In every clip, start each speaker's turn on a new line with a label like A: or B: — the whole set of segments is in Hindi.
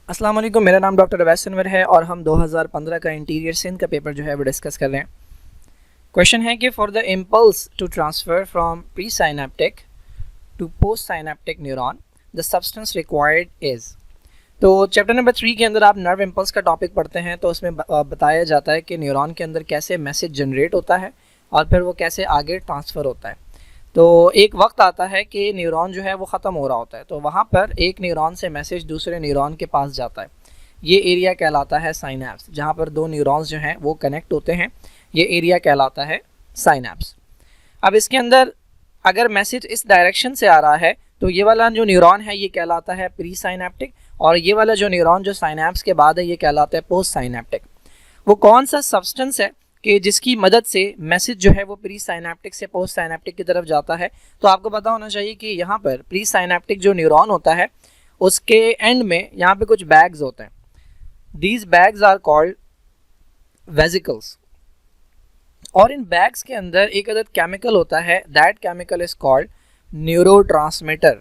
A: अस्सलाम वालेकुम, मेरा नाम डॉक्टर अवैस अनवर है और हम 2015 का इंटीरियर सिंध का पेपर जो है वो डिस्कस कर रहे हैं। क्वेश्चन है कि for the impulse to transfer from presynaptic to postsynaptic neuron the substance required is. तो चैप्टर नंबर 3 के अंदर आप नर्व इम्पल्स का टॉपिक पढ़ते हैं, तो उसमें बताया जाता है कि न्यूरॉन के अंदर कैसे मैसेज जनरेट होता है और फिर वो कैसे आगे ट्रांसफ़र होता है। तो एक वक्त आता है कि न्यूरॉन जो है वो ख़त्म हो रहा होता है, तो वहाँ पर एक न्यूरॉन से मैसेज दूसरे न्यूरॉन के पास जाता है। ये एरिया कहलाता है साइनैप्स, जहाँ पर दो न्यूरॉन्स जो हैं वो कनेक्ट होते हैं। ये एरिया कहलाता है साइनैप्स। अब इसके अंदर अगर मैसेज इस डायरेक्शन से आ रहा है तो ये वाला जो न्यूरॉन है ये कहलाता है प्री साइनेप्टिक, और ये वाला जो न्यूरॉन जो साइनैप्स के बाद है ये कहलाता है पोस्ट साइनेप्टिक। वो कौन सा सब्सटेंस है कि जिसकी मदद से मैसेज जो है वो प्री साइनेप्टिक से पोस्ट साइनेप्टिक की तरफ जाता है? तो आपको पता होना चाहिए कि यहाँ पर प्री साइनेप्टिक जो न्यूरॉन होता है उसके एंड में यहाँ पे कुछ बैग्स होते हैं। These bags are called vesicles, और इन बैग्स के अंदर एक अदद केमिकल होता है, that chemical is called neurotransmitter.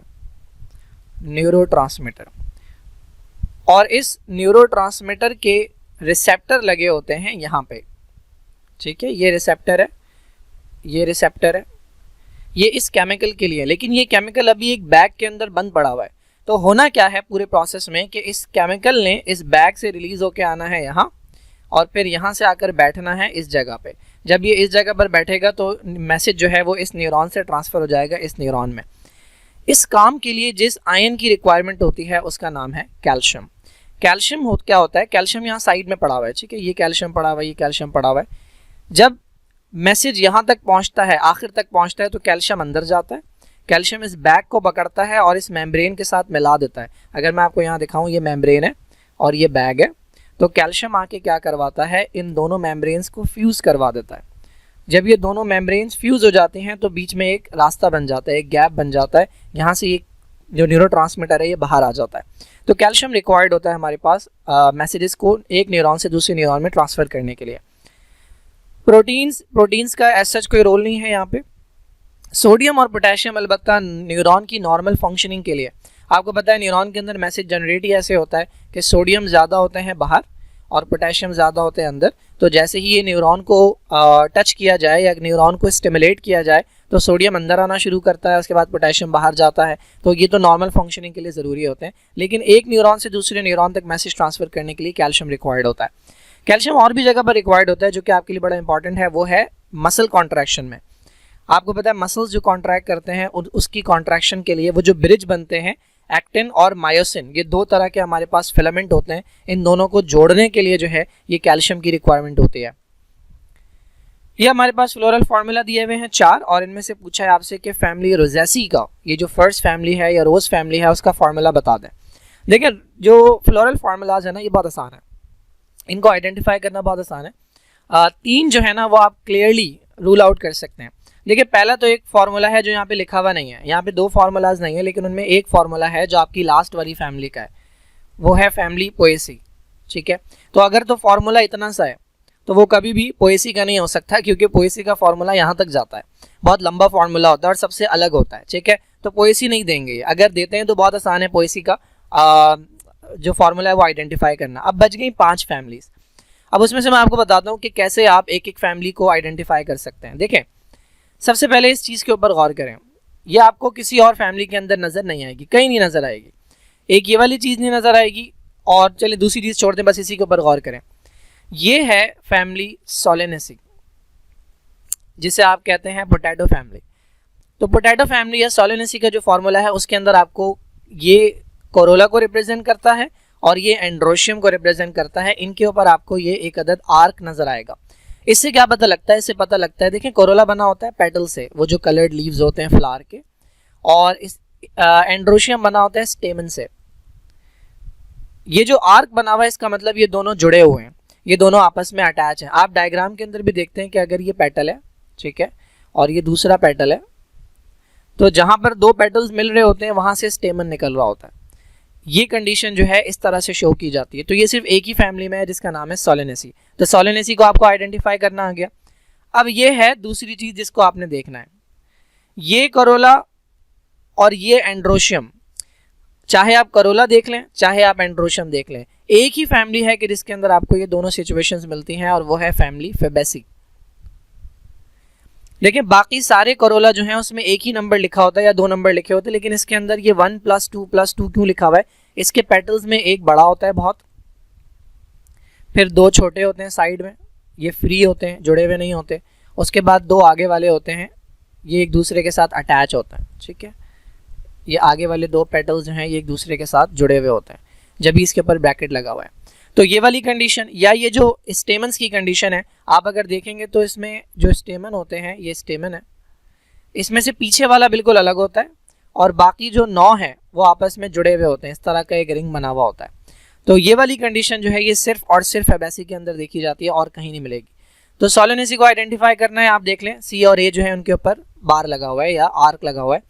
A: और इस न्यूरोट्रांसमीटर के रिसेप्टर लगे होते हैं यहाँ पे, ठीक है। ये रिसेप्टर है, ये इस केमिकल के लिए, लेकिन ये केमिकल अभी एक बैग के अंदर बंद पड़ा हुआ है। तो होना क्या है पूरे प्रोसेस में कि इस केमिकल ने इस बैग से रिलीज होकर आना है यहाँ, और फिर यहाँ से आकर बैठना है इस जगह पे। जब ये इस जगह पर बैठेगा तो मैसेज जो है वो इस न्यूरॉन से ट्रांसफ़र हो जाएगा इस न्यूरॉन में। इस काम के लिए जिस आयन की रिक्वायरमेंट होती है उसका नाम है कैल्शियम। कैल्शियम क्या होता है? कैल्शियम यहाँ साइड में पड़ा हुआ है, ठीक है। ये कैल्शियम पड़ा हुआ है, ये कैल्शियम पड़ा हुआ है। जब मैसेज यहाँ तक पहुँचता है, आखिर तक पहुँचता है, तो कैल्शियम अंदर जाता है। कैल्शियम इस बैग को पकड़ता है और इस मेम्ब्रेन के साथ मिला देता है। अगर मैं आपको यहाँ दिखाऊँ, ये मेम्ब्रेन है और ये बैग है। तो कैल्शियम आके क्या करवाता है, इन दोनों मेम्ब्रेन्स को फ्यूज़ करवा देता है। जब ये दोनों मेम्ब्रेन्स फ्यूज़ हो जाती हैं तो बीच में एक रास्ता बन जाता है, एक गैप बन जाता है। यहाँ से ये जो न्यूरोट्रांसमीटर है ये बाहर आ जाता है। तो कैल्शियम रिक्वायर्ड होता है हमारे पास मैसेजेस को एक न्यूरॉन से दूसरे न्यूरॉन में ट्रांसफ़र करने के लिए। प्रोटीन्स का एज सच कोई रोल नहीं है यहाँ पे। सोडियम और पोटेशियम अलबत्ता न्यूरॉन की नॉर्मल फंक्शनिंग के लिए। आपको पता है न्यूरॉन के अंदर मैसेज जनरेट ही ऐसे होता है कि सोडियम ज़्यादा होते हैं बाहर और पोटेशियम ज़्यादा होते हैं अंदर। तो जैसे ही ये न्यूरॉन को टच किया जाए या न्यूरॉन को स्टिमुलेट किया जाए तो सोडियम अंदर आना शुरू करता है, उसके बाद पोटेशियम बाहर जाता है। तो ये तो नॉर्मल फंक्शनिंग के लिए ज़रूरी होते हैं, लेकिन एक न्यूरॉन से दूसरे न्यूरॉन तक मैसेज ट्रांसफ़र करने के लिए कैल्शियम रिक्वायर्ड होता है। कैल्शियम और भी जगह पर रिक्वायर्ड होता है जो कि आपके लिए बड़ा इंपॉर्टेंट है, वो है मसल कॉन्ट्रैक्शन में। आपको पता है मसल्स जो कॉन्ट्रैक्ट करते हैं उसकी कॉन्ट्रैक्शन के लिए वो जो ब्रिज बनते हैं, एक्टिन और मायोसिन, ये दो तरह के हमारे पास फिलामेंट होते हैं। इन दोनों को जोड़ने के लिए जो है ये कैल्शियम की रिक्वायरमेंट होती है। ये हमारे पास फ्लोरल फार्मूला दिए हुए हैं 4, और इनमें से पूछा है आपसे कि फैमिली रोजेसी का, ये जो फर्स्ट फैमिली है या रोज फैमिली है, उसका फार्मूला बता दें। देखिए जो फ्लोरल फार्मूलाज है ना, ये बहुत आसान है, इनको आइडेंटिफाई करना बहुत आसान है। 3 जो है ना वो आप क्लियरली रूल आउट कर सकते हैं। देखिए पहला तो एक फार्मूला है जो यहाँ पे लिखा हुआ नहीं है, यहाँ पे 2 फार्मूलाज नहीं है, लेकिन उनमें एक फार्मूला है जो आपकी लास्ट वाली फैमिली का है, वो है फैमिली पोएसी, ठीक है। तो अगर तो फार्मूला इतना सा है तो वो कभी भी पोएसी का नहीं हो सकता, क्योंकि पोएसी का फार्मूला यहाँ तक जाता है, बहुत लंबा फार्मूला होता है और सबसे अलग होता है, ठीक है। तो पोएसी नहीं देंगे, अगर देते हैं तो बहुत आसान है पोएसी का जो फार्मूला है वो आइडेंटिफाई करना। अब बच गई 5 फैमिलीज। अब उसमें से मैं आपको बताता हूँ कि कैसे आप एक एक फैमिली को आइडेंटिफाई कर सकते हैं। देखें सबसे पहले इस चीज़ के ऊपर गौर करें, ये आपको किसी और फैमिली के अंदर नज़र नहीं आएगी, कहीं नहीं नज़र आएगी। एक ये वाली चीज़ नहीं नज़र आएगी, और चलिए दूसरी चीज़ छोड़ दें, बस इसी के ऊपर गौर करें। ये है फैमिली सोलेनेसी, जिसे आप कहते हैं पोटैटो फैमिली। तो पोटैटो फैमिली या सोलेनेसी का जो फार्मूला है उसके अंदर आपको ये कोरोला को रिप्रेजेंट करता है और ये एंड्रोशियम को रिप्रेजेंट करता है। इनके ऊपर आपको ये एक अदद आर्क नज़र आएगा। इससे क्या पता लगता है? इससे पता लगता है, देखिए कोरोला बना होता है पेटल से, वो जो कलर्ड लीव्स होते हैं फ्लावर के, और इस एंड्रोशियम बना होता है स्टेमन से। ये जो आर्क बना हुआ है इसका मतलब ये दोनों जुड़े हुए हैं, ये दोनों आपस में अटैच हैं। आप डायग्राम के अंदर भी देखते हैं कि अगर ये पेटल है, ठीक है, और ये दूसरा पेटल है, तो जहाँ पर 2 पेटल्स मिल रहे होते हैं वहाँ से स्टेमन निकल रहा होता है। ये कंडीशन जो है इस तरह से शो की जाती है। तो ये सिर्फ एक ही फैमिली में है जिसका नाम है सोलेनेसी। तो सोलेनेसी को आपको आइडेंटिफाई करना आ गया। अब ये है दूसरी चीज़ जिसको आपने देखना है, ये कोरोला और ये एंड्रोशियम चाहे आप करोला देख लें, चाहे आप एंड्रोशियम देख लें, एक ही फैमिली है कि जिसके अंदर आपको ये दोनों सिचुएशंस मिलती हैं, और वो है फैमिली फेबेसी। लेकिन बाकी सारे करोला जो हैं उसमें एक ही नंबर लिखा होता है या 2 नंबर लिखे होते हैं, लेकिन इसके अंदर ये 1+2+2 क्यों लिखा हुआ है? इसके पेटल्स में एक बड़ा होता है बहुत, फिर 2 छोटे होते हैं साइड में, ये फ्री होते हैं, जुड़े हुए नहीं होते। उसके बाद 2 आगे वाले होते हैं, ये एक दूसरे के साथ अटैच होता है, ठीक है। ये आगे वाले 2 पेटल्स जो हैं ये एक दूसरे के साथ जुड़े हुए होते हैं, जब भी इसके ऊपर ब्रैकेट लगा हुआ है। तो ये वाली कंडीशन, या ये जो स्टेमन्स की कंडीशन है, आप अगर देखेंगे तो इसमें जो स्टेमन होते हैं, ये स्टेमन है, इसमें से पीछे वाला बिल्कुल अलग होता है, और बाकी जो 9 है वो आपस में जुड़े हुए होते हैं, इस तरह का एक रिंग बना हुआ होता है। तो ये वाली कंडीशन जो है ये सिर्फ और सिर्फ फेबेसी के अंदर देखी जाती है, और कहीं नहीं मिलेगी। तो सोलेनेसी को आइडेंटिफाई करना है, आप देख लें सी और ए जो है उनके ऊपर बार लगा हुआ है या आर्क लगा हुआ है।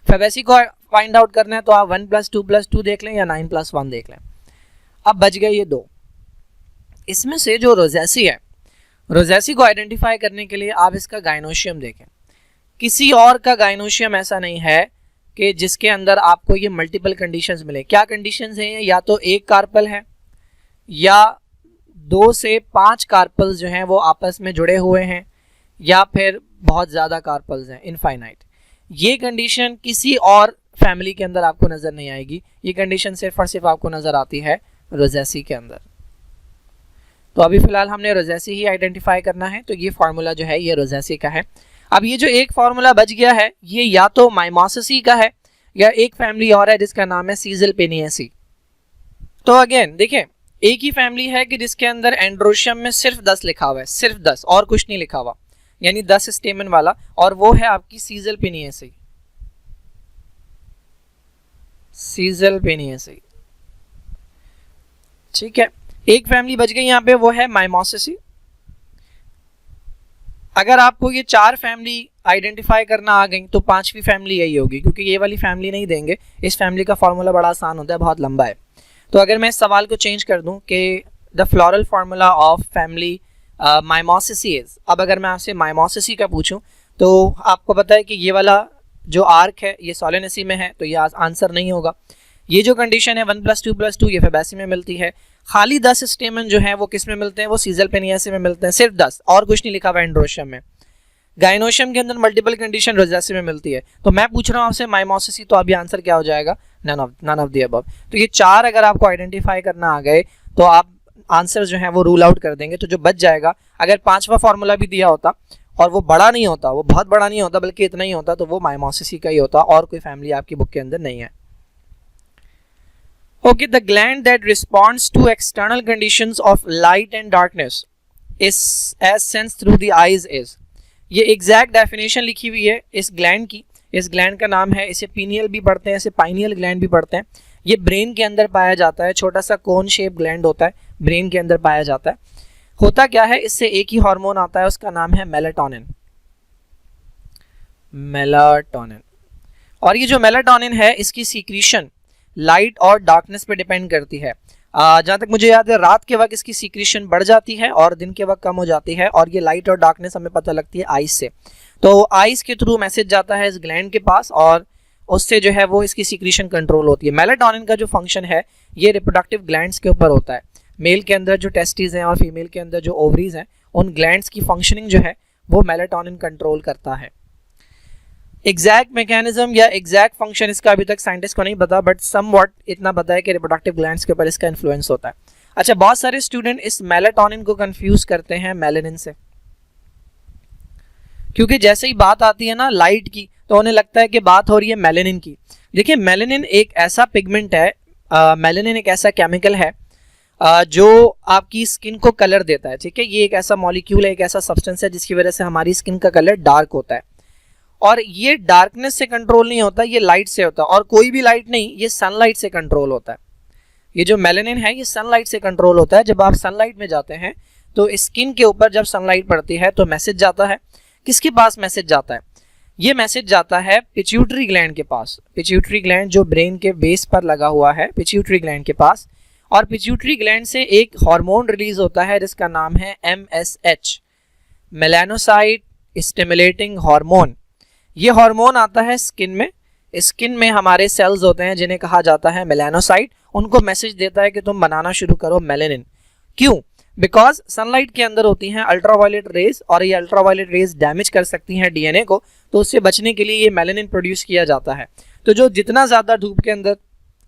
A: फेबेसी को फाइंड आउट करना है तो आप 1+2+2 देख लें या 9+1 देख लें। अब बच गए ये 2। इसमें से जो रोजेसी है, रोजेसी को आइडेंटिफाई करने के लिए आप इसका गाइनोशियम देखें। किसी और का गाइनोशियम ऐसा नहीं है कि जिसके अंदर आपको ये मल्टीपल कंडीशंस मिले। क्या कंडीशंस हैं? या तो एक कार्पल है, या 2 से 5 कार्पल्स जो हैं वो आपस में जुड़े हुए हैं, या फिर बहुत ज़्यादा कार्पल्स हैं, इनफाइनाइट। ये कंडीशन किसी और फैमिली के अंदर आपको नज़र नहीं आएगी। ये कंडीशन सिर्फ और सिर्फ आपको नज़र आती है रोजेसी के अंदर। तो अभी फ़िलहाल हमने रोजेसी ही आइडेंटिफाई करना है, तो ये फार्मूला जो है ये रोजेसी का है। अब ये जो एक फार्मूला बच गया है ये या तो माइमोसिसी का है, या एक फैमिली और है जिसका नाम है सीज़लपेनिएसी। तो अगेन देखें, एक ही फैमिली है कि जिसके अंदर एंड्रोशियम में सिर्फ 10 लिखा हुआ है, सिर्फ 10, और कुछ नहीं लिखा हुआ, यानी 10 स्टेमन वाला, और वो है आपकी सीज़लपेनिएसी। सीज़लपेनिएसी, ठीक है। एक फैमिली बच गई यहाँ पे, वो है माइमोसिसी। अगर आपको ये 4 फैमिली आइडेंटिफाई करना आ गई तो 5वीं फैमिली यही होगी, क्योंकि ये वाली फैमिली नहीं देंगे। इस फैमिली का फॉर्मूला बड़ा आसान होता है, बहुत लंबा है। तो अगर मैं इस सवाल को चेंज कर दूं कि the floral formula of family Mimosaceae is, अब अगर मैं आपसे माइमोसिसी का पूछूं तो आपको पता है कि ये वाला जो आर्क है ये सोलेनेसी में है, तो ये आंसर नहीं होगा। ये जो कंडीशन है 1+2+2 ये फेबेसी में मिलती है। खाली 10 स्टेमन जो है वो किस में मिलते हैं? वो सीज़लपेनिएसी में मिलते हैं, सिर्फ 10, और कुछ नहीं लिखा हुआ एंड्रोशियम में। गाइनोशियम के अंदर मल्टीपल कंडीशन रोजेसी में मिलती है। तो मैं पूछ रहा हूँ आपसे माइमोसिसी, तो अभी आंसर क्या हो जाएगा? None of the above. तो ये 4 अगर आपको आइडेंटिफाई करना आ गए तो आप आंसर जो है वो रूल आउट कर देंगे। तो जो बच जाएगा, अगर 5वां फार्मूला भी दिया होता और वो बड़ा नहीं होता, वो बहुत बड़ा नहीं होता बल्कि इतना ही होता, तो वो माइमोसिसी का ही होता, और कोई फैमिली आपकी बुक के अंदर नहीं है। Okay, the gland that responds to external conditions of light and darkness is as sensed through the eyes is। ये एग्जैक्ट डेफिनेशन लिखी हुई है इस ग्लैंड की। इस ग्लैंड का नाम है, इसे पीनियल भी पढ़ते हैं, इसे पाइनियल ग्लैंड भी पढ़ते हैं। ये ब्रेन के अंदर पाया जाता है, छोटा सा कोन शेप ग्लैंड होता है, ब्रेन के अंदर पाया जाता है। होता क्या है, इससे एक ही हार्मोन आता है, उसका नाम है मेलाटोनिन। मेलाटोनिन, और ये जो मेलाटोनिन है इसकी सीक्रीशन लाइट और डार्कनेस पे डिपेंड करती है। जहाँ तक मुझे याद है रात के वक्त इसकी सीक्रेशन बढ़ जाती है और दिन के वक्त कम हो जाती है, और ये लाइट और डार्कनेस हमें पता लगती है आइज से। तो आइज के थ्रू मैसेज जाता है इस ग्लैंड के पास, और उससे जो है वो इसकी सीक्रेशन कंट्रोल होती है। मेलाटोनिन का जो फंक्शन है ये रिप्रोडक्टिव ग्लैंड्स के ऊपर होता है। मेल के अंदर जो टेस्टिस हैं और फीमेल के अंदर जो ओवरीज हैं, उन ग्लैंड्स की फंक्शनिंग जो है वो मेलाटोनिन कंट्रोल करता है। एग्जैक्ट मैकेनिज्म या एग्जैक्ट फंक्शन इसका अभी तक साइंटिस्ट को नहीं पता, बट समवॉट इतना पता है कि रिप्रोडक्टिव ग्लैंड्स के ऊपर इसका इन्फ्लुएंस होता है। अच्छा, बहुत सारे स्टूडेंट इस मेलाटोनिन को कंफ्यूज करते हैं मेलेनिन से, क्योंकि जैसे ही बात आती है ना लाइट की तो उन्हें लगता है कि बात हो रही है मेलेनिन की। देखिए, मेलेनिन एक ऐसा पिगमेंट है, मेलेनिन एक ऐसा केमिकल है जो आपकी स्किन को कलर देता है। ठीक है, ये एक ऐसा मॉलिक्यूल है, एक ऐसा सब्सटेंस है जिसकी वजह से हमारी स्किन का कलर डार्क होता है, और ये डार्कनेस से कंट्रोल नहीं होता, ये लाइट से होता है, और कोई भी लाइट नहीं, ये सनलाइट से कंट्रोल होता है। ये जो मेलेनिन है ये सनलाइट से कंट्रोल होता है। जब आप सनलाइट में जाते हैं तो स्किन के ऊपर जब सनलाइट पड़ती है तो मैसेज जाता है, किसके पास मैसेज जाता है? ये मैसेज जाता है पिट्यूटरी ग्लैंड के पास। पिट्यूटरी ग्लैंड जो ब्रेन के बेस पर लगा हुआ है, पिट्यूटरी ग्लैंड के पास, और पिट्यूटरी ग्लैंड से एक हार्मोन रिलीज होता है जिसका नाम है MSH, मेलानोसाइट स्टिमुलेटिंग हार्मोन। ये हार्मोन आता है स्किन में, स्किन में हमारे सेल्स होते हैं जिन्हें कहा जाता है मेलानोसाइट, उनको मैसेज देता है कि तुम बनाना शुरू करो मेलेनिन। क्यों? बिकॉज सनलाइट के अंदर होती हैं अल्ट्रावायलेट रेज और ये अल्ट्रावायलेट रेज डैमेज कर सकती हैं डीएनए को, तो उससे बचने के लिए ये मेलेनिन प्रोड्यूस किया जाता है। तो जो जितना ज़्यादा धूप के अंदर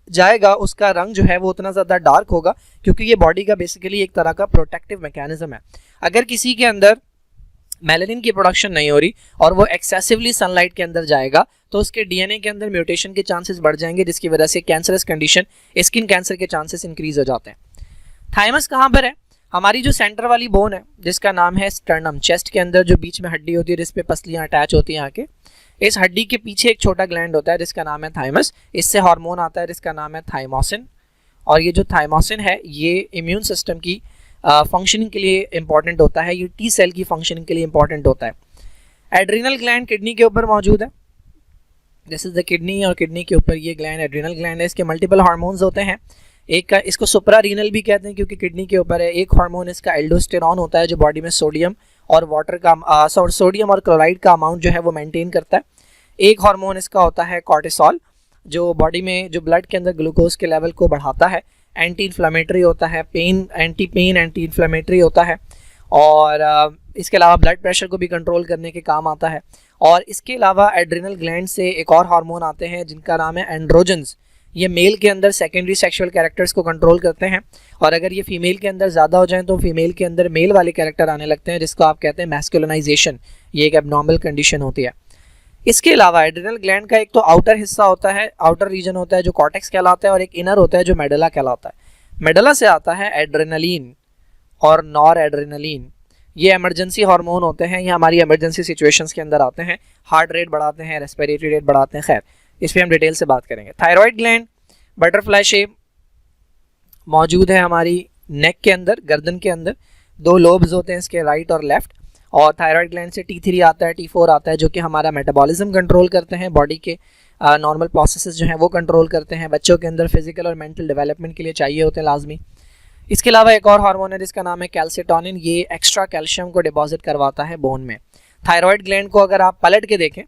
A: जाएगा उसका रंग जो है वो उतना ज़्यादा डार्क होगा, क्योंकि ये बॉडी का बेसिकली एक तरह का प्रोटेक्टिव मैकेनिज्म है। अगर किसी के अंदर मेलानिन की प्रोडक्शन नहीं हो रही और वो एक्सेसिवली सनलाइट के अंदर जाएगा तो उसके डीएनए के अंदर म्यूटेशन के चांसेस बढ़ जाएंगे, जिसकी वजह से कैंसरस कंडीशन, स्किन कैंसर के चांसेस इंक्रीज हो जाते हैं। थाइमस कहाँ पर है? हमारी जो सेंटर वाली बोन है जिसका नाम है स्टर्नम, चेस्ट के अंदर जो बीच में हड्डी होती है जिस पे पसलियाँ अटैच होती हैं आके, इस हड्डी के पीछे एक छोटा ग्लैंड होता है जिसका नाम है थाइमस। इससे हार्मोन आता है जिसका नाम है थाइमोसिन, और ये जो थाइमोसिन है ये इम्यून सिस्टम की फंक्शनिंग के लिए इंपॉर्टेंट होता है, ये टी सेल की फंक्शनिंग के लिए इंपॉर्टेंट होता है। एड्रिनल ग्लैंड किडनी के ऊपर मौजूद है, दिस इज द किडनी, और किडनी के ऊपर ये ग्लैंड एड्रिनल ग्लैंड है। इसके मल्टीपल हार्मोन्स होते हैं, एक का इसको सुप्रारीनल भी कहते हैं क्योंकि किडनी के ऊपर है। एक हार्मोन इसका एल्डोस्टेरॉन होता है जो बॉडी में सोडियम और वाटर का सोडियम और क्लोराइड का अमाउंट जो है वो मेंटेन करता है। एक हार्मोन इसका होता है कॉर्टिसोल जो बॉडी में जो ब्लड के अंदर ग्लूकोज के लेवल को बढ़ाता है। एंटी इन्फ्लेमेटरी होता है, एंटी इन्फ्लेमेटरी होता है, और इसके अलावा ब्लड प्रेशर को भी कंट्रोल करने के काम आता है। और इसके अलावा एड्रिनल ग्लैंड से एक और हार्मोन आते हैं जिनका नाम है एंड्रोजन्स। ये मेल के अंदर सेकेंडरी सेक्सुअल कैरेक्टर्स को कंट्रोल करते हैं, और अगर ये फीमेल के अंदर ज़्यादा हो जाएं तो फीमेल के अंदर मेल वाले कैरेक्टर आने लगते हैं, जिसको आप कहते हैं मैस्कुलिनाइजेशन। ये एक एबनॉर्मल कंडीशन होती है। इसके अलावा एड्रिनल ग्लैंड का एक तो आउटर हिस्सा होता है, आउटर रीजन होता है जो कॉर्टेक्स कहलाता है, और एक इनर होता है जो मेडुला कहलाता है। मेडुला से आता है एड्रेनलिन और नॉर एड्रेनलिन। ये इमरजेंसी हार्मोन होते हैं, ये हमारी इमरजेंसी सिचुएशंस के अंदर आते हैं, हार्ट रेट बढ़ाते हैं, रेस्पिरेटरी रेट बढ़ाते हैं। खैर इस पर हम डिटेल से बात करेंगे। थायराइड ग्लैंड बटरफ्लाई शेप मौजूद है हमारी नेक के अंदर, गर्दन के अंदर। दो लोब्स होते हैं इसके, राइट और लेफ्ट। और थायराइड ग्लैंड से T3 आता है, T4 आता है, जो कि हमारा मेटाबॉलिज्म कंट्रोल करते हैं, बॉडी के नॉर्मल प्रोसेसेस जो हैं वो कंट्रोल करते हैं। बच्चों के अंदर फिजिकल और मेंटल डेवलपमेंट के लिए चाहिए होते हैं लाजमी। इसके अलावा एक और हार्मोन है जिसका नाम है कैल्सिटोनिन, ये एक्स्ट्रा कैल्शियम को डिपॉजिट करवाता है बोन में। थायराइड ग्लैंड को अगर आप पलट के देखें,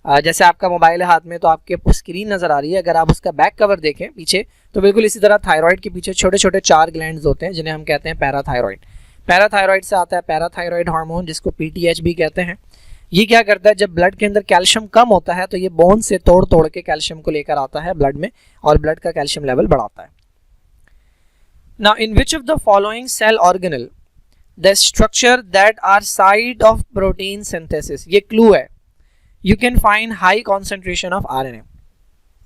A: जैसे आपका मोबाइल है हाथ में तो आपके स्क्रीन नज़र आ रही है, अगर आप उसका बैक कवर देखें पीछे तो बिल्कुल इसी तरह थायराइड के पीछे छोटे छोटे 4 ग्लैंड्स होते हैं जिन्हें हम कहते हैं पैराथायराइड। पैराथायराइड से आता है पैराथायराइड हार्मोन जिसको PTH भी कहते हैं। ये क्या करता है, जब ब्लड के अंदर कैल्शियम कम होता है तो ये बोन से तोड़ तोड़ के कैल्शियम को लेकर आता है ब्लड में और ब्लड का कैल्शियम लेवल बढ़ाता है। Now in which of the following cell organelle the structure that are site of protein synthesis, ये क्लू है, you can find high concentration of RNA।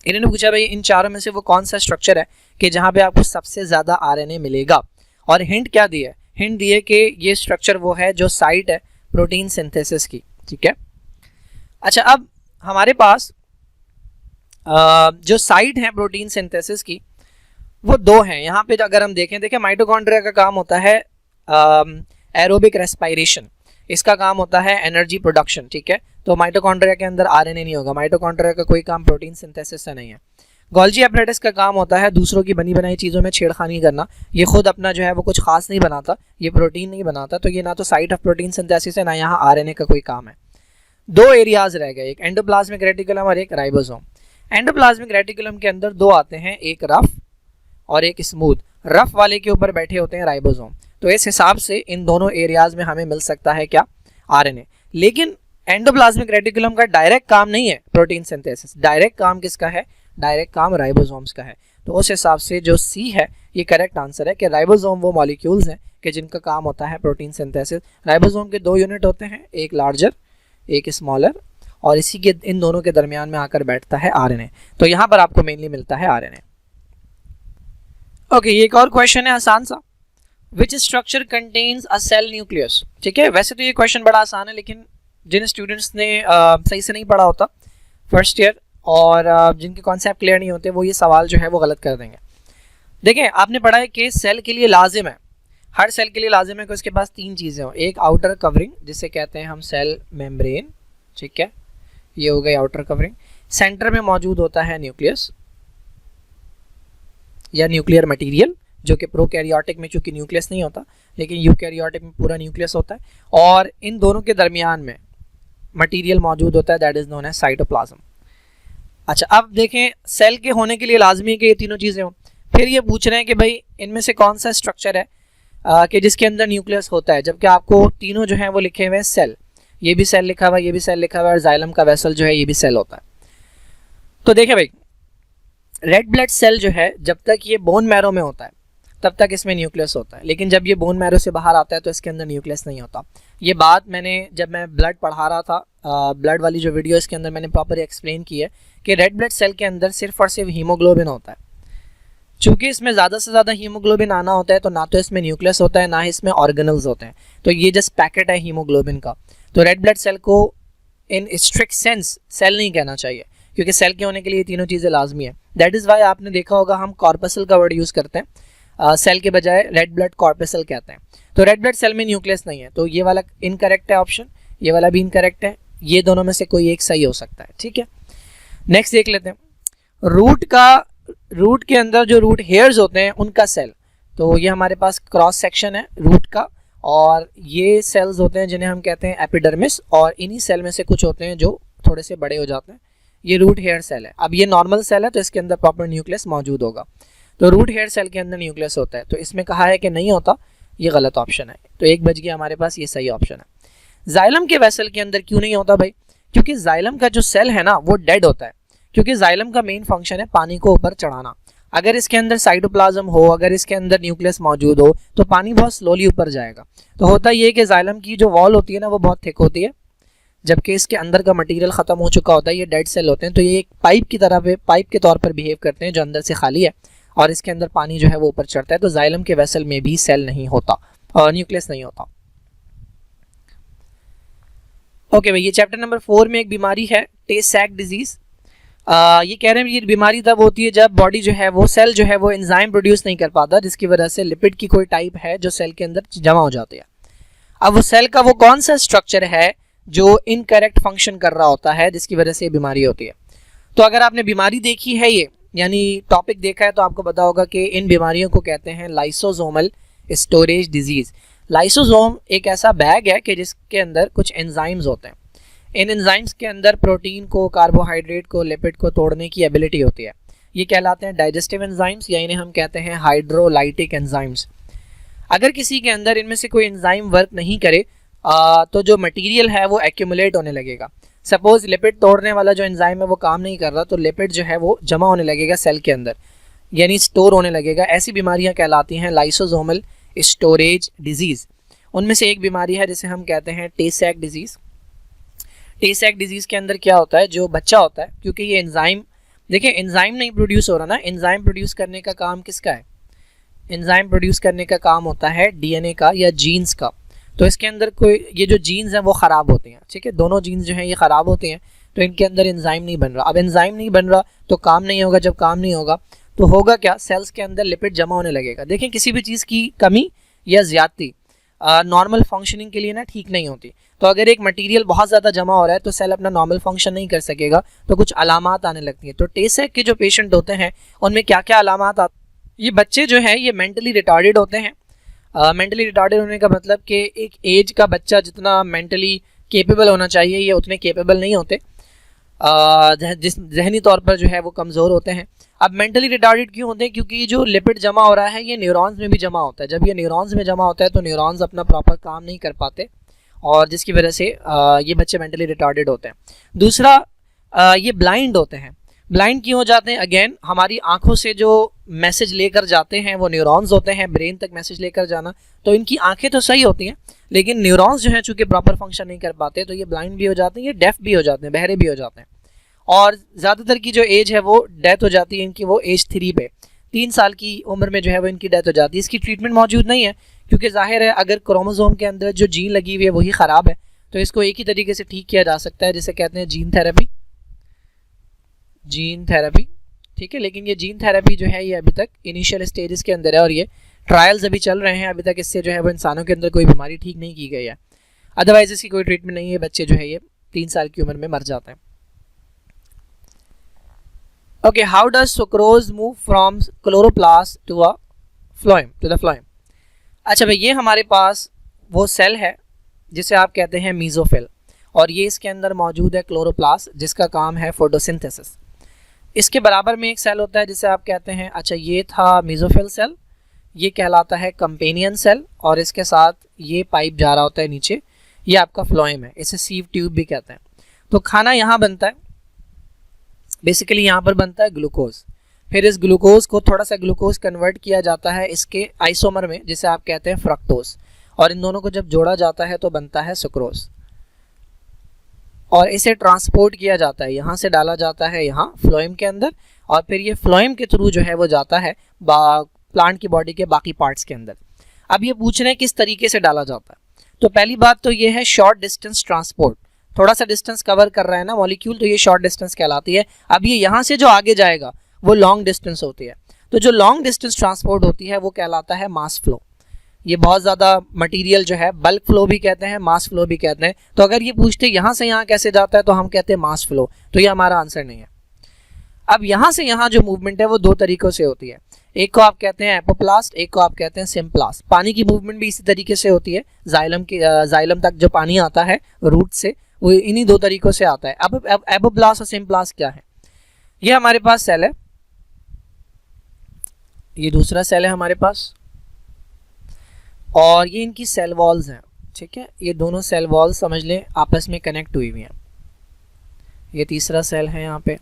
A: इन्होंने पूछा भाई इन चारों में से वो कौन सा स्ट्रक्चर है कि जहाँ पे आपको सबसे ज़्यादा RNA मिलेगा, और हिंट क्या दिया है, हिंट दिए कि ये स्ट्रक्चर वो है जो साइट है प्रोटीन सिंथेसिस की। ठीक है, अच्छा अब हमारे पास जो साइट है प्रोटीन सिंथेसिस की वो 2 हैं। यहाँ पे अगर हम देखें माइटोकॉन्ड्रिया का काम होता है एरोबिक रेस्पिरेशन, इसका काम होता है एनर्जी प्रोडक्शन। ठीक है, तो माइटोकॉन्ड्रिया के अंदर RNA नहीं होगा, माइटोकॉन्ड्रिया का कोई काम प्रोटीन सिंथेसिस से नहीं है। गोल्जी एपरेटस का काम होता है दूसरों की बनी बनाई चीज़ों में छेड़खानी करना, ये खुद अपना जो है वो कुछ खास नहीं बनाता, ये प्रोटीन नहीं बनाता, तो ये ना तो साइट ऑफ प्रोटीन सिंथेसिस है ना यहाँ RNA का कोई काम है। 2 एरियाज रह गए, एक एंडोप्लाज्मिक रेटिकुलम और एक राइबोसोम। एंडोप्लाज्मिक रेटिकुलम के अंदर 2 आते हैं, एक रफ और एक स्मूथ। रफ वाले के ऊपर बैठे होते हैं राइबोसोम, तो इस हिसाब से इन दोनों एरियाज में हमें मिल सकता है क्या, RNA। लेकिन एंडोप्लाज्मिक रेटिकुलम का डायरेक्ट काम नहीं है प्रोटीन सिंथेसिस, डायरेक्ट काम किसका है, डायरेक्ट काम राइबोसोम्स का है। तो उस हिसाब से जो C है ये करेक्ट आंसर है कि राइबोसोम वो मॉलिक्यूल्स हैं कि जिनका काम होता है प्रोटीन सिंथेसिस। राइबोसोम के 2 यूनिट होते हैं, एक लार्जर एक स्मॉलर, और इसी के इन दोनों के दरमियान में आकर बैठता है RNA। तो यहाँ पर आपको मेनली मिलता है RNA। ओके, ये एक और क्वेश्चन है आसान सा, which structure contains a cell nucleus. ठीक है, वैसे तो ये क्वेश्चन बड़ा आसान है, लेकिन जिन स्टूडेंट्स ने सही से नहीं पढ़ा होता फर्स्ट ईयर और जिनके कॉन्सेप्ट क्लियर नहीं होते वो ये सवाल जो है वो गलत कर देंगे। देखें, आपने पढ़ा है कि सेल के लिए लाजिम है, हर सेल के लिए लाजिम है कि उसके पास 3 चीज़ें हों। एक आउटर कवरिंग जिसे कहते हैं हम सेल मेम्ब्रेन, ठीक है, ये हो गई आउटर कवरिंग। सेंटर में मौजूद होता है न्यूक्लियस या न्यूक्लियर मटीरियल, जो कि प्रोकैरियोटिक में चूंकि न्यूक्लियस नहीं होता लेकिन यूकैरियोटिक में पूरा न्यूक्लियस होता है, और इन दोनों के दरमियान में मटीरियल मौजूद होता है, that is known as cytoplasm. अच्छा, अब देखें सेल के होने के लिए लाजमी है कि ये तीनों चीज़ें हों। फिर ये पूछ रहे हैं कि भाई इनमें से कौन सा स्ट्रक्चर है कि जिसके अंदर न्यूक्लियस होता है, जबकि आपको तीनों जो है वो लिखे हुए हैं सेल। ये भी सेल लिखा हुआ है, ये भी सेल लिखा हुआ है, और जाइलम का वेसल जो है ये भी सेल होता है। तो देखें भाई, रेड ब्लड सेल जो है जब तक ये बोन मैरो में होता है तब तक इसमें न्यूक्लियस होता है, लेकिन जब ये बोन मैरो से बाहर आता है तो इसके अंदर न्यूक्लियस नहीं होता। ये बात मैंने जब मैं ब्लड पढ़ा रहा था, ब्लड वाली जो वीडियो, इसके अंदर मैंने प्रॉपर एक्सप्लेन की है कि रेड ब्लड सेल के अंदर सिर्फ और सिर्फ हीमोग्लोबिन होता है। चूँकि इसमें ज़्यादा से ज़्यादा हीमोग्लोबिन आना होता है तो ना तो इसमें न्यूक्लियस होता है ना ही इसमें ऑर्गेनल्स होते हैं, तो ये जस्ट पैकेट है हीमोग्लोबिन का। तो रेड ब्लड सेल को इन स्ट्रिक्ट सेंस सेल नहीं कहना चाहिए, क्योंकि सेल के होने के लिए तीनों चीज़ें लाजमी है। दैट इज़ वाई आपने देखा होगा हम कॉर्पसल का वर्ड यूज़ करते हैं, सेल के बजाय रेड ब्लड कॉर्पसल कहते हैं। तो रेड ब्लड सेल में न्यूक्लियस नहीं है, तो ये वाला इनकरेक्ट है ऑप्शन, ये वाला भी इनकरेक्ट है, ये दोनों में से कोई एक सही हो सकता है। ठीक है, नेक्स्ट देख लेते हैं। रूट के अंदर जो रूट हेयर्स होते हैं उनका सेल, तो ये हमारे पास क्रॉस सेक्शन है रूट का, और ये सेल्स होते हैं जिन्हें हम कहते हैं एपिडर्मिस, और इन्हीं सेल में से कुछ होते हैं जो थोड़े से बड़े हो जाते हैं। ये रूट हेयर सेल है। अब ये नॉर्मल सेल है तो इसके अंदर प्रॉपर न्यूक्लियस मौजूद होगा, तो रूट हेयर सेल के अंदर न्यूक्लियस होता है। तो इसमें कहा है कि नहीं होता, ये गलत ऑप्शन है, तो एक बच गया हमारे पास, ये सही ऑप्शन है। जाइलम के वेसल के अंदर क्यों नहीं होता भाई? क्योंकि जाइलम का जो सेल है ना वो डेड होता है, क्योंकि जाइलम का मेन फंक्शन है पानी को ऊपर चढ़ाना। अगर इसके अंदर साइटोप्लाज्म हो, अगर इसके अंदर न्यूक्लियस मौजूद हो तो पानी बहुत स्लोली ऊपर जाएगा। तो होता ये है कि जाइलम की जो वॉल होती है ना वो बहुत थिक होती है, जबकि इसके अंदर का मटेरियल ख़त्म हो चुका होता है, ये डेड सेल होते हैं। तो ये एक पाइप की तरह पाइप के तौर पर बिहेव करते हैं जो अंदर से खाली है और इसके अंदर पानी जो है वो ऊपर चढ़ता है। तो जाइलम के वेसल में भी सेल नहीं होता और न्यूक्लियस नहीं होता। ओके भाई, ये चैप्टर नंबर 4 में एक बीमारी है टे सैक डिजीज। ये कह रहे हैं ये बीमारी तब होती है जब बॉडी जो है वो सेल जो है वो एंजाइम प्रोड्यूस नहीं कर पाता, जिसकी वजह से लिपिड की कोई टाइप है जो सेल के अंदर जमा हो जाती है। अब वो सेल का वो कौन सा स्ट्रक्चर है जो इनकरेक्ट फंक्शन कर रहा होता है जिसकी वजह से ये बीमारी होती है। तो अगर आपने बीमारी देखी है, ये यानी टॉपिक देखा है, तो आपको पता होगा कि इन बीमारियों को कहते हैं लाइसोसोमल स्टोरेज डिजीज। लाइसोसोम एक ऐसा बैग है कि जिसके अंदर कुछ एंजाइम्स होते हैं। इन एंजाइम्स के अंदर प्रोटीन को, कार्बोहाइड्रेट को, लिपिड को तोड़ने की एबिलिटी होती है। ये कहलाते हैं डाइजेस्टिव एंजाइम्स, या इन्हें हम कहते हैं हाइड्रोलाइटिक एंजाइम्स। अगर किसी के अंदर इनमें से कोई एंजाइम वर्क नहीं करे तो जो मटेरियल है वो एक्यूमुलेट होने लगेगा। सपोज लिपिड तोड़ने वाला जो एंजाइम है वो काम नहीं कर रहा, तो लिपिड जो है वो जमा होने लगेगा सेल के अंदर, यानी स्टोर होने लगेगा। ऐसी बीमारियां कहलाती हैं लाइसोसोमल स्टोरेज डिजीज़। उनमें से एक बीमारी है जिसे हम कहते हैं टे सैक डिजीज़। टे सैक डिजीज़ के अंदर क्या होता है, जो बच्चा होता है, क्योंकि ये एंजाइम, देखिए एंजाइम नहीं प्रोड्यूस हो रहा ना, एंजाइम प्रोड्यूस करने का काम किसका है? एंजाइम प्रोड्यूस करने का काम होता है डीएनए का या जीन्स का। तो इसके अंदर कोई ये जो जीन्स हैं वो ख़राब होती हैं, ठीक है, दोनों जीन्स जो हैं ये ख़राब होती हैं, तो इनके अंदर एंजाइम नहीं बन रहा। अब एंजाइम नहीं बन रहा तो काम नहीं होगा, जब काम नहीं होगा तो होगा क्या, सेल्स के अंदर लिपिड जमा होने लगेगा। देखें किसी भी चीज़ की कमी या ज़्यादती नॉर्मल फंक्शनिंग के लिए ना ठीक नहीं होती। तो अगर एक मटेरियल बहुत ज़्यादा जमा हो रहा है तो सेल अपना नॉर्मल फंक्शन नहीं कर सकेगा, तो कुछ अलामात आने लगती हैं। तो टे सैक के जो पेशेंट होते हैं उनमें क्या क्या अलामात आते हैं? ये बच्चे जो हैं ये मेंटली रिटार्डेड होते हैं। मेंटली रिटार्डेड होने का मतलब कि एक एज का बच्चा जितना मेंटली केपेबल होना चाहिए ये उतने केपेबल नहीं होते, जिस जहनी तौर पर जो है वो कमज़ोर होते हैं। अब मेंटली रिटार्डेड क्यों होते हैं? क्योंकि ये जो लिपिड जमा हो रहा है ये न्यूरॉन्स में भी जमा होता है। जब ये न्यूरॉन्स में जमा होता है तो न्यूरॉन्स अपना प्रॉपर काम नहीं कर पाते, और जिसकी वजह से ये बच्चे मेंटली रिटार्डेड होते हैं। दूसरा, ये ब्लाइंड होते हैं। ब्लाइंड क्यों हो जाते हैं? अगेन हमारी आंखों से जो मैसेज लेकर जाते हैं वो न्यूरॉन्स होते हैं, ब्रेन तक मैसेज लेकर जाना, तो इनकी आंखें तो सही होती हैं लेकिन न्यूरॉन्स जो हैं चूँकि प्रॉपर फंक्शन नहीं कर पाते तो ये ब्लाइंड भी हो जाते हैं, ये डेफ भी हो जाते हैं, बहरे भी हो जाते हैं। और ज़्यादातर की जो एज है वो डेथ हो जाती है इनकी, वो एज 3 पे 3 साल की उम्र में जो है वो इनकी डेथ हो जाती है। इसकी ट्रीटमेंट मौजूद नहीं है क्योंकि जाहिर है अगर क्रोमोसोम के अंदर जो जीन लगी हुई है वही ख़राब है, तो इसको एक ही तरीके से ठीक किया जा सकता है जिसे कहते हैं जीन थेरेपी। जीन थेरेपी, ठीक है, लेकिन ये जीन थेरेपी जो है ये अभी तक इनिशियल स्टेजेस के अंदर है और ये ट्रायल्स अभी चल रहे हैं। अभी तक इससे जो है वो इंसानों के अंदर कोई बीमारी ठीक नहीं की गई है, अदरवाइज इसकी कोई ट्रीटमेंट नहीं है। बच्चे जो है ये 3 साल की उम्र में मर जाते हैं। Okay, how does sucrose move from chloroplast to a phloem to the phloem? अच्छा भाई, ये हमारे पास वो सेल है जिसे आप कहते हैं मीजोफिल, और ये इसके अंदर मौजूद है क्लोरोप्लास्ट जिसका काम है फोटोसिंथेसिस। इसके बराबर में एक सेल होता है जिसे आप कहते हैं, अच्छा ये था मेसोफिल सेल, ये कहलाता है कंपेनियन सेल, और इसके साथ ये पाइप जा रहा होता है नीचे, ये आपका फ्लोएम है, इसे सीव ट्यूब भी कहते हैं। तो खाना यहाँ बनता है, बेसिकली यहाँ पर बनता है ग्लूकोज, फिर इस ग्लूकोज को थोड़ा सा ग्लूकोज कन्वर्ट किया जाता है इसके आइसोमर में जिसे आप कहते हैं फ्रक्टोज, और इन दोनों को जब जोड़ा जाता है तो बनता है सुक्रोज, और इसे ट्रांसपोर्ट किया जाता है, यहाँ से डाला जाता है यहाँ फ्लोएम के अंदर, और फिर ये फ्लोएम के थ्रू जो है वो जाता है प्लांट की बॉडी के बाकी पार्ट्स के अंदर। अब ये पूछ रहे हैं किस तरीके से डाला जाता है। तो पहली बात तो ये है शॉर्ट डिस्टेंस ट्रांसपोर्ट, थोड़ा सा डिस्टेंस कवर कर रहा है ना मॉलिक्यूल, तो ये शॉर्ट डिस्टेंस कहलाती है। अब ये यहाँ से जो आगे जाएगा वो लॉन्ग डिस्टेंस होती है, तो जो लॉन्ग डिस्टेंस ट्रांसपोर्ट होती है वो कहलाता है मास फ्लो। ये बहुत ज़्यादा मटेरियल जो है बल्क फ्लो भी कहते हैं, मास फ्लो भी कहते हैं। तो अगर ये पूछते यहाँ से यहाँ कैसे जाता है तो हम कहते हैं मास फ्लो, तो ये हमारा आंसर नहीं है। अब यहाँ से यहाँ जो मूवमेंट है वो दो तरीक़ों से होती है, एक को आप कहते हैं एपोप्लास्ट, एक को आप कहते हैं सिम्प्लास्ट। पानी की मूवमेंट भी इसी तरीके से होती है, जाइलम तक जो पानी आता है रूट से वो इन्हीं दो तरीक़ों से आता है। अब एपोप्लास्ट और सिम्प्लास्ट क्या है, ये हमारे पास सेल है, ये दूसरा सेल है हमारे पास, और ये इनकी सेल वॉल्स हैं, ठीक है। ये दोनों सेल वॉल्स समझ लें आपस में कनेक्ट हुई हुई हैं। ये तीसरा सेल है यहाँ पे,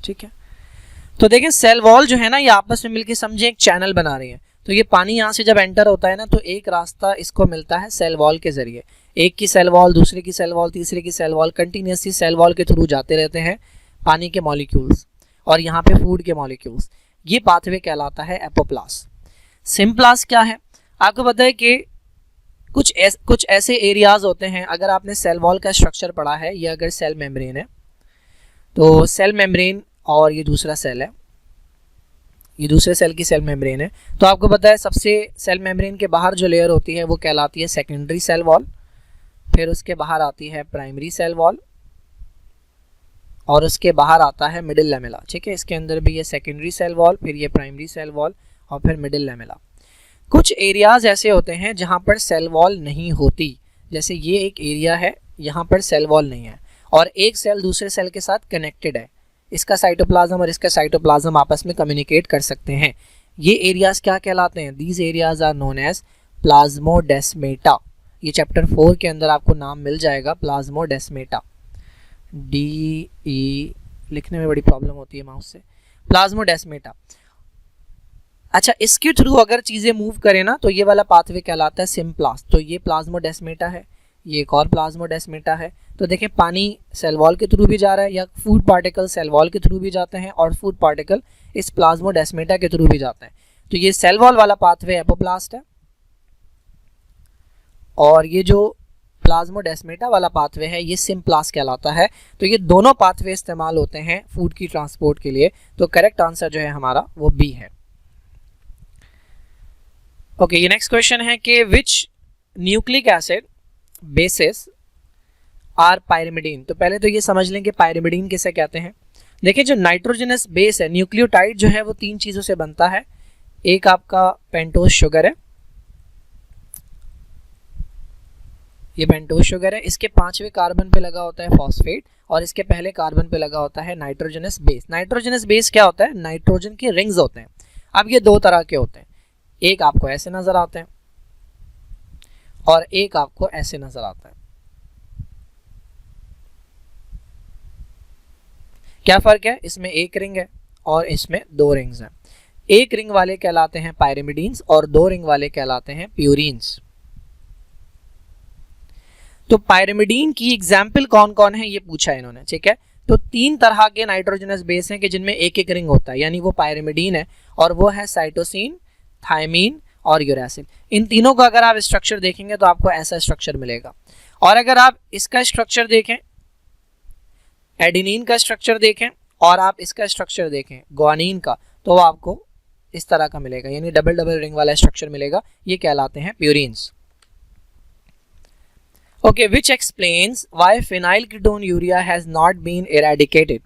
A: ठीक है। तो देखें सेल वॉल जो है ना ये आपस में मिलके समझे एक चैनल बना रही है। तो ये पानी यहाँ से जब एंटर होता है ना तो एक रास्ता इसको मिलता है सेल वॉल के जरिए, एक की सेल वॉल, दूसरे की सेल वॉल, तीसरे की cell wall, continuously cell wall के थ्रू जाते रहते हैं पानी के मॉलिक्यूल्स और यहाँ पे फूड के मॉलिक्यूल्स। ये पाथवे कहलाता है एपोप्लास्ट। सिम्प्लास्ट क्या है, आपको पता है कि कुछ ऐसे एरियाज होते हैं, अगर आपने सेल वॉल का स्ट्रक्चर पढ़ा है, ये अगर सेल मेम्ब्रेन है तो सेल मेम्ब्रेन और ये दूसरा सेल है, ये दूसरे सेल की सेल मेम्ब्रेन है, तो आपको पता है सबसे सेल मेम्ब्रेन के बाहर जो लेयर होती है वो कहलाती है सेकेंडरी सेल वॉल, फिर उसके बाहर आती है प्राइमरी सेल वॉल और उसके बाहर आता है मिडिल लैमेला, ठीक है। इसके अंदर भी ये सेकेंडरी सेल वॉल, फिर ये प्राइमरी सेल वॉल और फिर मिडिल लैमेला। कुछ एरियाज ऐसे होते हैं जहाँ पर सेल वॉल नहीं होती, जैसे ये एक एरिया है, यहाँ पर सेल वॉल नहीं है और एक सेल दूसरे सेल के साथ कनेक्टेड है, इसका साइटोप्लाज्म और इसका साइटोप्लाज्म आपस में कम्युनिकेट कर सकते हैं। ये एरियाज क्या कहलाते हैं, these areas are known as plasmodesmata. ये चैप्टर 4 के अंदर आपको नाम मिल जाएगा, प्लाज्मोडेस्मेटा। DE लिखने में बड़ी प्रॉब्लम होती है माउस से, प्लाज्मोडेस्मेटा। अच्छा, इसके थ्रू अगर चीज़ें मूव करें ना तो ये वाला पाथवे कहलाता है सिम्प्लास्ट। तो ये प्लाज्मोडेस्मेटा है, ये एक और प्लाज्मोडेस्मेटा है। तो देखें पानी सेल वॉल के थ्रू भी जा रहा है या फूड पार्टिकल सेल वॉल के थ्रू भी जाते हैं और फूड पार्टिकल इस प्लाज्मोडेस्मेटा के थ्रू भी जाते हैं। तो ये सेल वॉल वाला पाथवे एपोप्लास्ट है और ये जो प्लाज्मोडेस्मेटा वाला पाथवे है ये सिम्प्लास्ट कहलाता है। तो ये दोनों पाथवे इस्तेमाल होते हैं फूड की ट्रांसपोर्ट के लिए। तो करेक्ट आंसर जो है हमारा वो बी है। ओके, ये नेक्स्ट क्वेश्चन है कि which nucleic acid bases are pyrimidine. तो पहले तो ये समझ लें कि पायरिमिडीन किसे कहते हैं। देखिए जो नाइट्रोजनस बेस है, न्यूक्लियोटाइड जो है वो 3 चीज़ों से बनता है। एक आपका पेंटोज शुगर है, ये पेंटोज शुगर है, इसके 5वें कार्बन पे लगा होता है फॉस्फेट और इसके पहले कार्बन पे लगा होता है नाइट्रोजनस बेस। नाइट्रोजनस बेस क्या होता है, नाइट्रोजन के रिंग्स होते हैं। अब ये 2 तरह के होते हैं, एक आपको ऐसे नजर आते हैं और एक आपको ऐसे नजर आता है। क्या फर्क है, इसमें एक रिंग है और इसमें 2 रिंग्स हैं। एक रिंग वाले कहलाते हैं पायरिमिडीन्स और 2 रिंग वाले कहलाते हैं प्यूरिन्स। तो पायरिमिडीन की एग्जाम्पल कौन कौन है ये पूछा है इन्होंने, ठीक है। तो 3 तरह के नाइट्रोजनस बेस हैं कि जिनमें एक एक रिंग होता है, यानी वो पायरिमिडीन है और वो है साइटोसिन, थायमीन और यूरासिल। इन तीनों का अगर आप स्ट्रक्चर देखेंगे तो आपको ऐसा स्ट्रक्चर मिलेगा। और अगर आप इसका स्ट्रक्चर देखें, एडिनिन का स्ट्रक्चर देखें और आप इसका स्ट्रक्चर देखें ग्वानिन का, तो आपको इस तरह का मिलेगा, यानी डबल डबल रिंग वाला स्ट्रक्चर मिलेगा। ये कहलाते हैं purines. Okay, which explains why phenylketonuria has not been eradicated.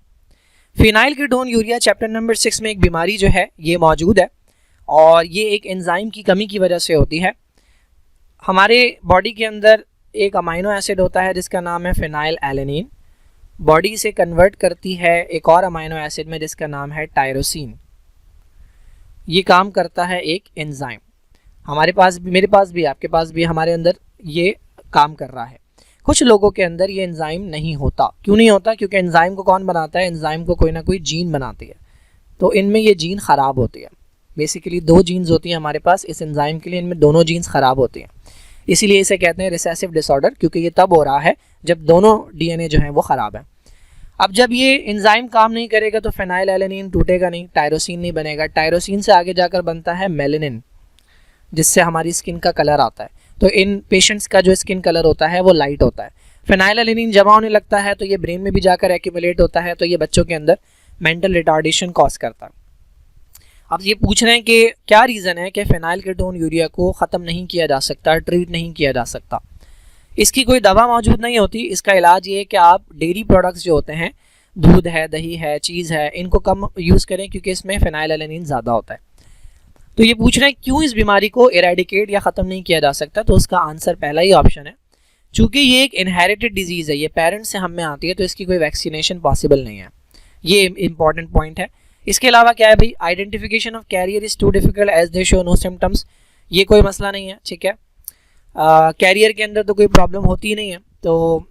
A: Phenylketonuria chapter number 6 में एक बीमारी जो है ये मौजूद है और ये एक एंजाइम की कमी की वजह से होती है। हमारे बॉडी के अंदर एक अमाइनो एसिड होता है जिसका नाम है फिनाइल एलेनिन बॉडी इसे कन्वर्ट करती है एक और अमाइनो एसिड में जिसका नाम है टायरोसिन। ये काम करता है एक एंजाइम। हमारे पास भी, मेरे पास भी, आपके पास भी, हमारे अंदर ये काम कर रहा है। कुछ लोगों के अंदर ये एंजाइम नहीं होता। क्यों नहीं होता? क्योंकि एंजाइम को कौन बनाता है? एंजाइम को कोई ना कोई जीन बनाती है, तो इनमें ये जीन ख़राब होती है। बेसिकली 2 जीन्स होती हैं हमारे पास इस एंजाइम के लिए, इनमें दोनों जीन्स ख़राब होती हैं, इसीलिए इसे कहते हैं रिसेसिव डिसऑर्डर, क्योंकि ये तब हो रहा है जब दोनों डीएनए जो है वो ख़राब है। अब जब ये एंजाइम काम नहीं करेगा तो फेनाइल एलेनिन टूटेगा नहीं, टायरोसिन नहीं बनेगा। टायरोसिन से आगे जाकर बनता है मेलेनिन, जिससे हमारी स्किन का कलर आता है। तो इन पेशेंट्स का जो स्किन कलर होता है वो लाइट होता है। फेनाइल एलेनिन जमा होने लगता है तो ये ब्रेन में भी जाकर एक्यूमुलेट होता है, तो ये बच्चों के अंदर मेंटल रिटार्डेशन कॉज करता है। अब ये पूछ रहे हैं कि क्या रीज़न है कि फेनाइल कीटोन यूरिया को ख़त्म नहीं किया जा सकता, ट्रीट नहीं किया जा सकता। इसकी कोई दवा मौजूद नहीं होती। इसका इलाज ये है कि आप डेयरी प्रोडक्ट्स जो होते हैं, दूध है, दही है, चीज़ है, इनको कम यूज़ करें क्योंकि इसमें फेनाइल एलेनिन ज़्यादा होता है। तो ये पूछ रहे हैं क्यों इस बीमारी को इरेडिकेट या ख़त्म नहीं किया जा सकता। तो उसका आंसर पहला ही ऑप्शन है, चूँकि ये एक इनहेरिटेड डिजीज़ है, ये पेरेंट्स से हम में आती है, तो इसकी कोई वैक्सीनेशन पॉसिबल नहीं है। ये इंपॉर्टेंट पॉइंट है। इसके अलावा क्या है भाई, identification of carrier is too difficult as they show no symptoms. ये कोई मसला नहीं है, ठीक है। कैरियर के अंदर तो कोई प्रॉब्लम होती ही नहीं है। तो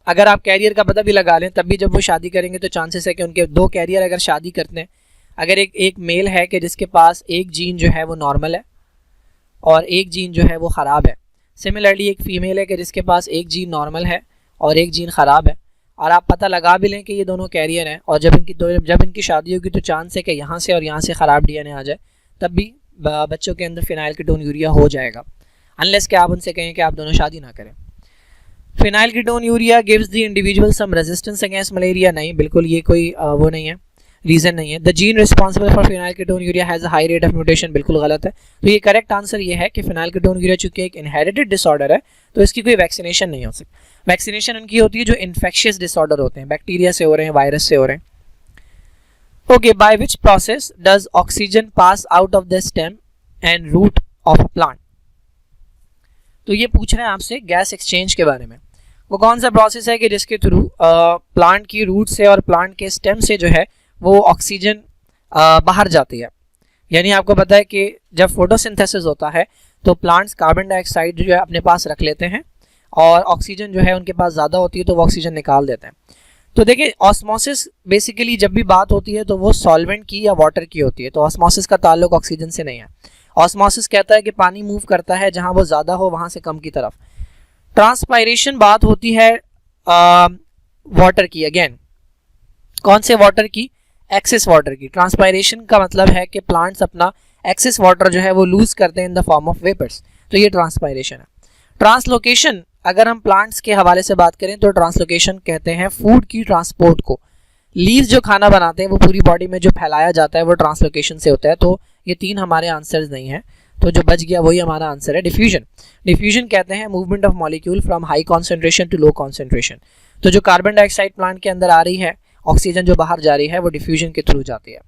A: अगर आप कैरियर का पता भी लगा लें तब भी जब वो शादी करेंगे तो चांसेस है कि उनके 2 कैरियर अगर शादी करते हैं, अगर एक मेल है कि जिसके पास एक जीन जो है वो नॉर्मल है और एक जीन जो है वो ख़राब है, सिमिलरली एक फ़ीमेल है कि जिसके पास एक जीन नॉर्मल है और एक जीन ख़राब है, और आप पता लगा भी लें कि ये दोनों कैरियर हैं, और जब इनकी शादी होगी तो चांस है कि यहाँ से और यहाँ से ख़राब डीएनए आ जाए, तब भी बच्चों के अंदर फेनाइल कीटोन यूरिया हो जाएगा, अनलेस कि आप उनसे कहें कि आप दोनों शादी ना करें। Phenylketonuria gives the individual some resistance against malaria. नहीं, बिल्कुल ये कोई वो नहीं है, रीज़न नहीं है। The gene responsible for phenyl ketone urea has a high rate of mutation, बिल्कुल गलत है। तो ये करेक्ट आंसर ये है कि फेनाइल कीटोन यूरिया चूँकि एक इनहेरिटेड डिसऑर्डर है तो इसकी कोई वैक्सीनेशन नहीं हो सकती। वैक्सीनेशन उनकी होती है जो इन्फेक्शियस डिसऑर्डर होते हैं, बैक्टीरिया से हो रहे हैं, वायरस से हो रहे हैं। Okay, by which process does oxygen pass out of the stem and root of a plant. तो ये पूछ रहे हैं आपसे गैस एक्सचेंज के बारे में। वो कौन सा प्रोसेस है कि जिसके थ्रू प्लांट की रूट से और प्लांट के स्टेम से जो है वो ऑक्सीजन बाहर जाती है। यानी आपको पता है कि जब फोटोसिंथेसिस होता है तो प्लांट्स कार्बन डाइऑक्साइड जो है अपने पास रख लेते हैं और ऑक्सीजन जो है उनके पास ज़्यादा होती है तो वो ऑक्सीजन निकाल देते हैं। तो देखिए, ऑस्मोसिस बेसिकली जब भी बात होती है तो वो सॉल्वेंट की या वाटर की होती है, तो ऑस्मोसिस का ताल्लुक ऑक्सीजन से नहीं है। ऑस्मोसिस कहता है कि पानी मूव करता है जहाँ वो ज़्यादा हो वहाँ से कम की तरफ। ट्रांसपायरेशन बात होती है वाटर की, अगेन कौन से वाटर की? एक्सेस वाटर की। ट्रांसपायरेशन का मतलब है कि प्लांट्स अपना एक्सेस वाटर जो है वो लूज करते हैं in the form of vapours, तो ये ट्रांसपायरेशन है। ट्रांसलोकेशन, अगर हम प्लांट्स के हवाले से बात करें तो ट्रांसलोकेशन कहते हैं फूड की ट्रांसपोर्ट को। लीव्स जो खाना बनाते हैं वो पूरी बॉडी में जो फैलाया जाता है वो ट्रांसलोकेशन से होता है। तो ये 3 हमारे आंसर्स नहीं है, तो जो बच गया वही हमारा आंसर है डिफ्यूजन। डिफ्यूजन कहते हैं movement of molecule from high concentration to low concentration. तो जो कार्बन डाइऑक्साइड प्लांट के अंदर आ रही है, ऑक्सीजन जो बाहर जा रही है, वो डिफ्यूजन के थ्रू जाती है।